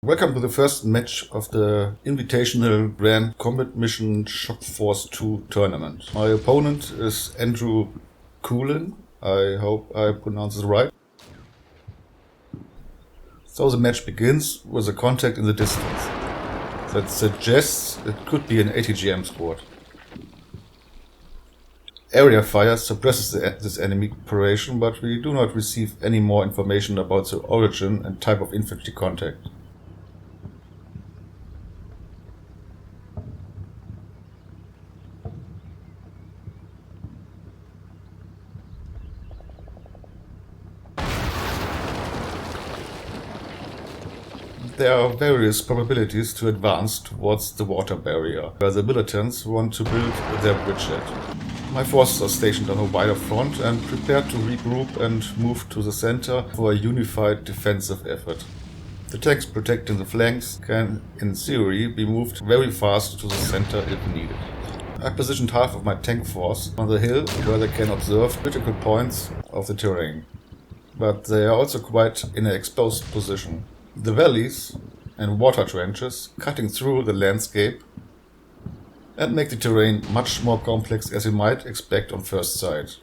Welcome to the first match of the Invitational Grand Combatmission Shock Force 2 tournament. My opponent is AndrewKulin. I hope I pronounced it right. So the match begins with a contact in the distance. That suggests it could be an ATGM squad. Area fire suppresses this enemy operation, but we do not receive any more information about the origin and type of infantry contact. There are various probabilities to advance towards the water barrier, where the militants want to build their bridgehead. My forces are stationed on a wider front and prepared to regroup and move to the center for a unified defensive effort. The tanks protecting the flanks can, in theory, be moved very fast to the center if needed. I positioned half of my tank force on the hill where they can observe critical points of the terrain, but they are also quite in an exposed position. The valleys and water trenches cutting through the landscape and make the terrain much more complex as you might expect on first sight.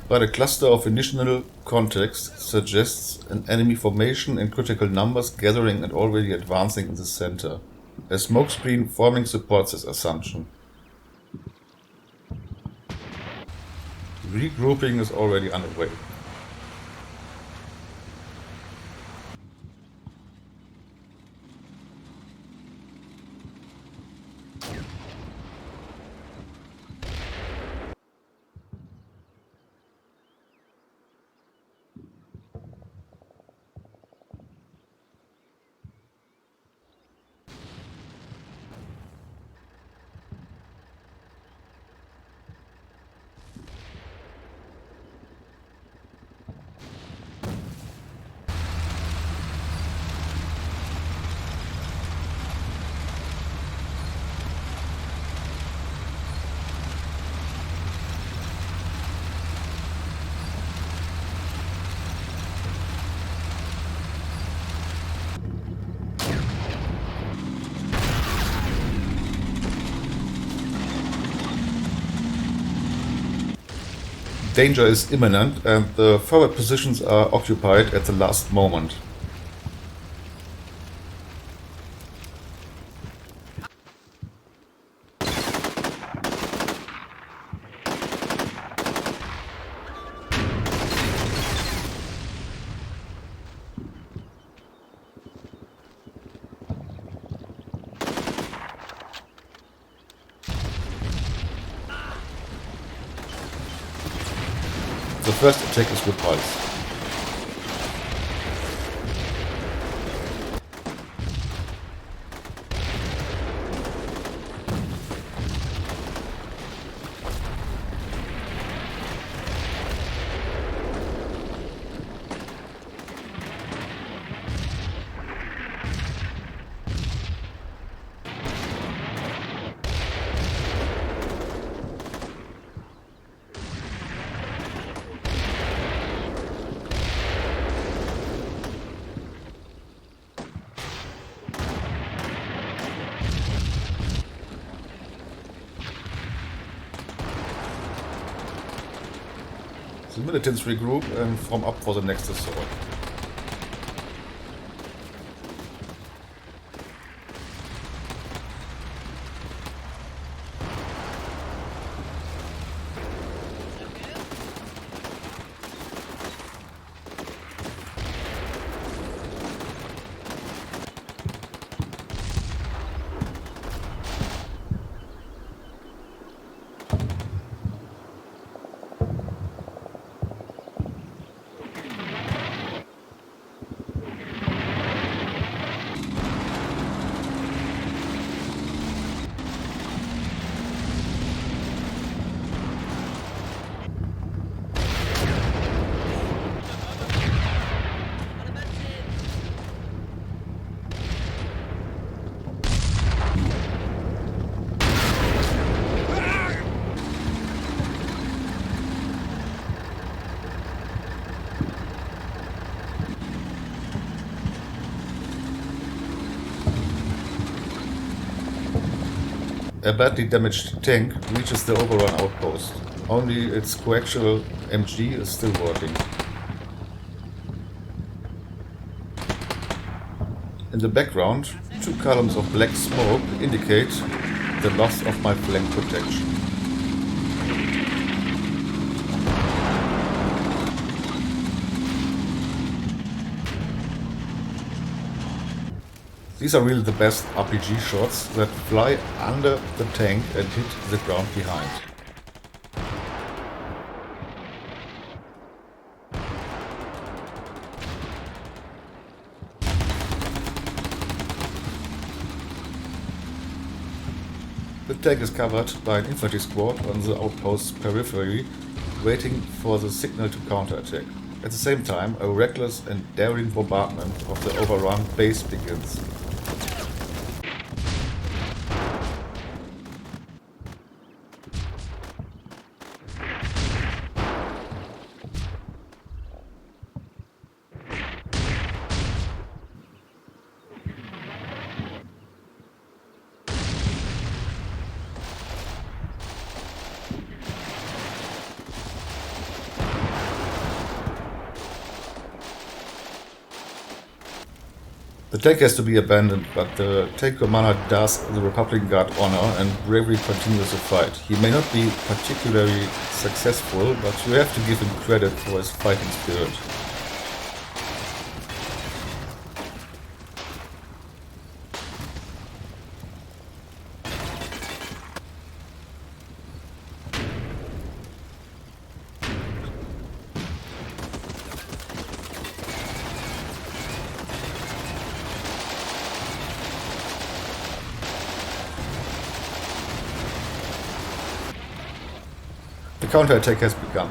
But a cluster of initial contacts suggests an enemy formation in critical numbers gathering and already advancing in the center. A smokescreen forming supports this assumption. Regrouping is already underway. Danger is imminent and the forward positions are occupied at the last moment. The first attack is repulsed. The militants regroup and form up for the next assault. A badly damaged tank reaches the overrun outpost. Only its coaxial MG is still working. In the background, 2 columns of black smoke indicate the loss of my flank protection. These are really the best RPG shots that fly under the tank and hit the ground behind. The tank is covered by an infantry squad on the outpost's periphery, waiting for the signal to counterattack. At the same time, a reckless and daring bombardment of the overrun base begins. The tank has to be abandoned, but the tank commander does the Republican Guard honor and bravely continues the fight. He may not be particularly successful, but you have to give him credit for his fighting spirit. The counterattack has begun.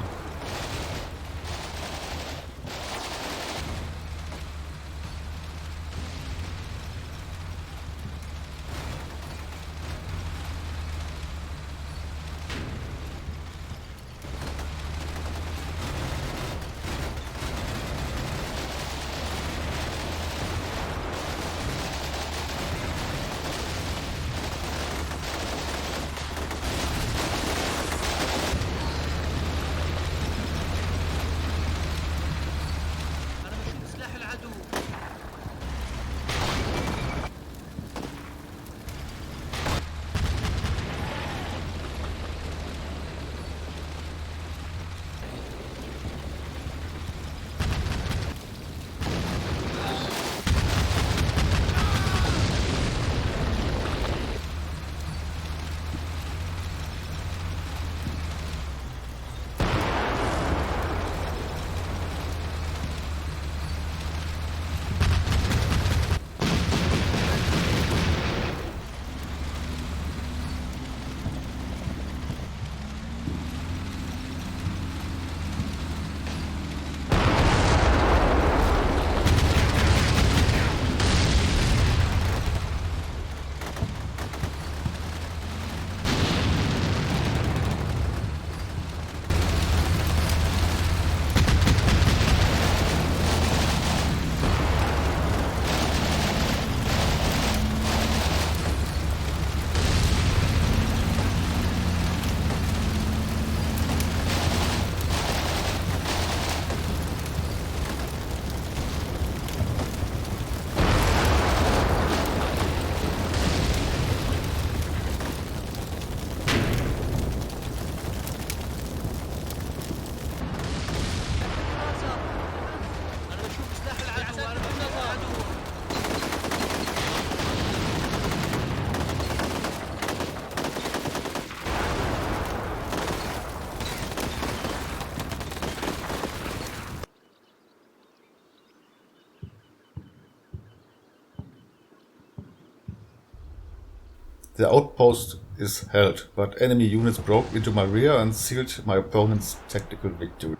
The outpost is held, but enemy units broke into my rear and sealed my opponent's tactical victory.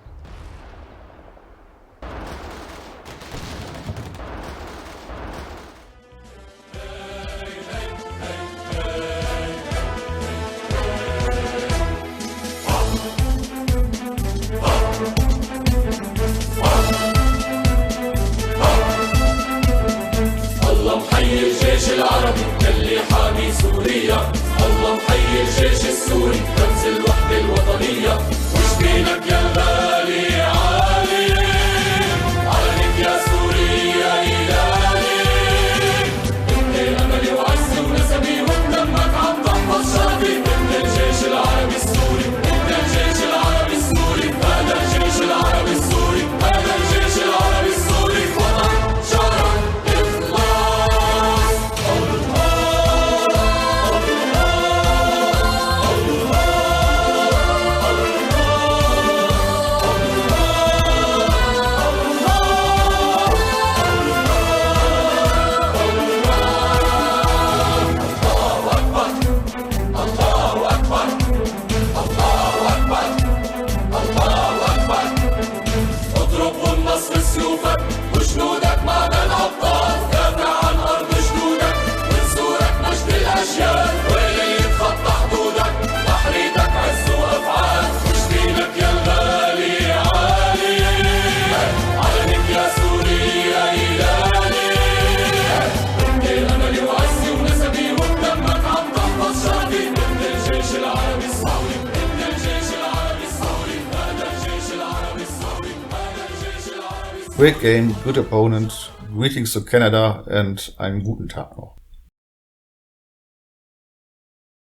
الله محيي الجيش العربي يلي حامي سوريا. الله Great game, good opponent, greetings to Canada and einen guten Tag noch.